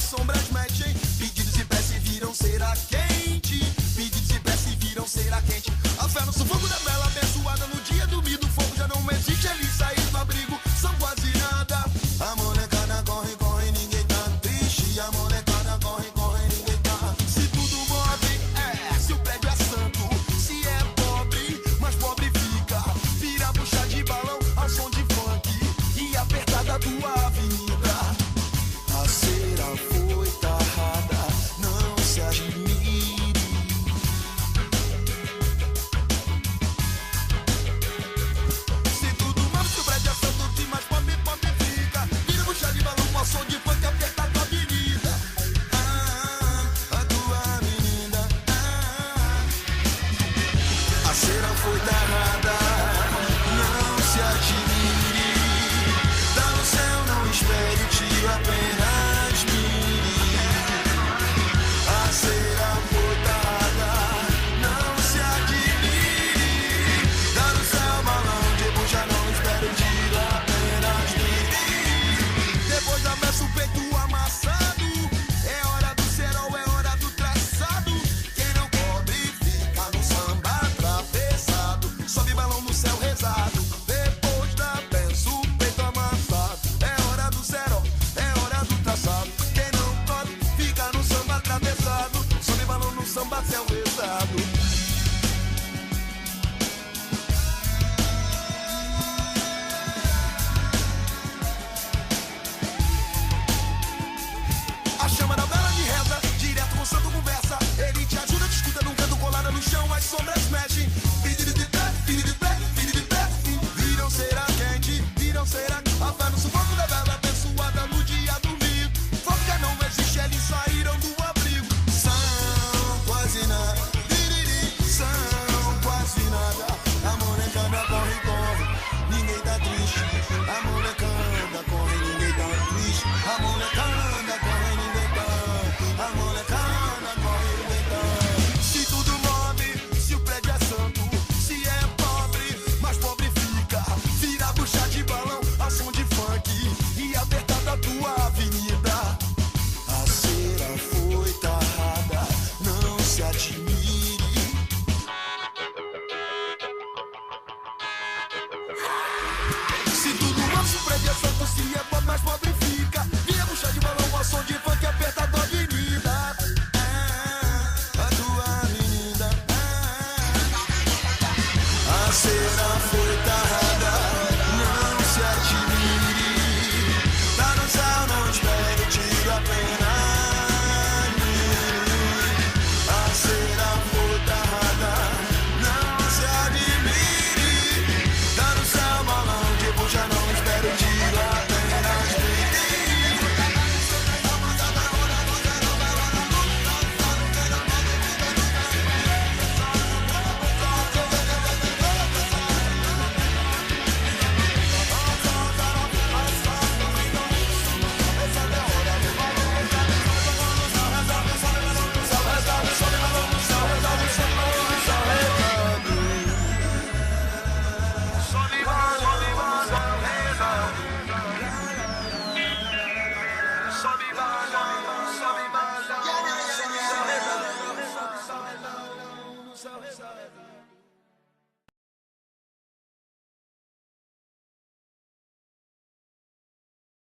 as sombras mexem. Pedidos e prece viram cera quente. Pedidos e prece viram cera quente. A fé no sufoco da vela abençoada. No dia dormido, o fogo já não existe. Ali sair do abrigo, são quase nada. A molecada corre, corre, ninguém tá triste. A molecada corre, corre, ninguém tá. Se tudo move, se o prédio é santo. Se é pobre, mas pobre fica. Vira bucha de balão ao som de funk e apertada tua avenida. A cera foi tarrada, não se admire. Se tudo move, se o prédio é santo, se mais pobre, pobre fica. Vira bucha de balão ao som de funk e apertada tua avenida. A tua avenida. A cera foi tarrada, não se admire. Tá no céu, não espere o tiro, apenas mire. A cera foi tarrada, não se admire. Tá no céu, balão de bucha, não espere o tiro, apenas mire. Depois da messa, o peito amassado. É hora do cerol, é hora do traçado. Quem não cobre fica no samba atravessado. Sobe balão no céu rezado. Depois da peça, o peito amassado. É hora do cerol, é hora do traçado. Quem não cobre fica no samba atravessado. Sobe balão no samba céu rezado. A chama da vela de reza, direto com o santo conversa. Ele te ajuda, te escuta num canto colada no chão. As sombras mexem. Pedido de pé, filho de pé, filho de pé. Viram cera quente, viram cera. A fé no sufoco da vela abençoada no dia domingo. Fogo já não existe, eles saíram do abrigo. São quase nada, são quase nada. A molecada corre, corre, ninguém tá triste. A molecada corre, ninguém tá triste. A molecada corre, ninguém tá. A molecada corre, ninguém tá. Se tudo move, se o prédio é santo. Se é pobre, mas pobre fica. Vira bucha de balão a som de funk e apertada tua avenida. A cera foi tarrada, não se admire. Se tudo move, se o prédio é santo. Se é pobre, mas pobre fica. Vira bucha de balão a som de funk e apertada tua avenida. A tua avenida. A cera foi tarrada, não se admire. Tá no céu, não espere o tiro, apenas mire. A cera foi tarrada, não se admire. Tá no céu, balão de bucha, não espere o tiro, apenas mire. Sobe,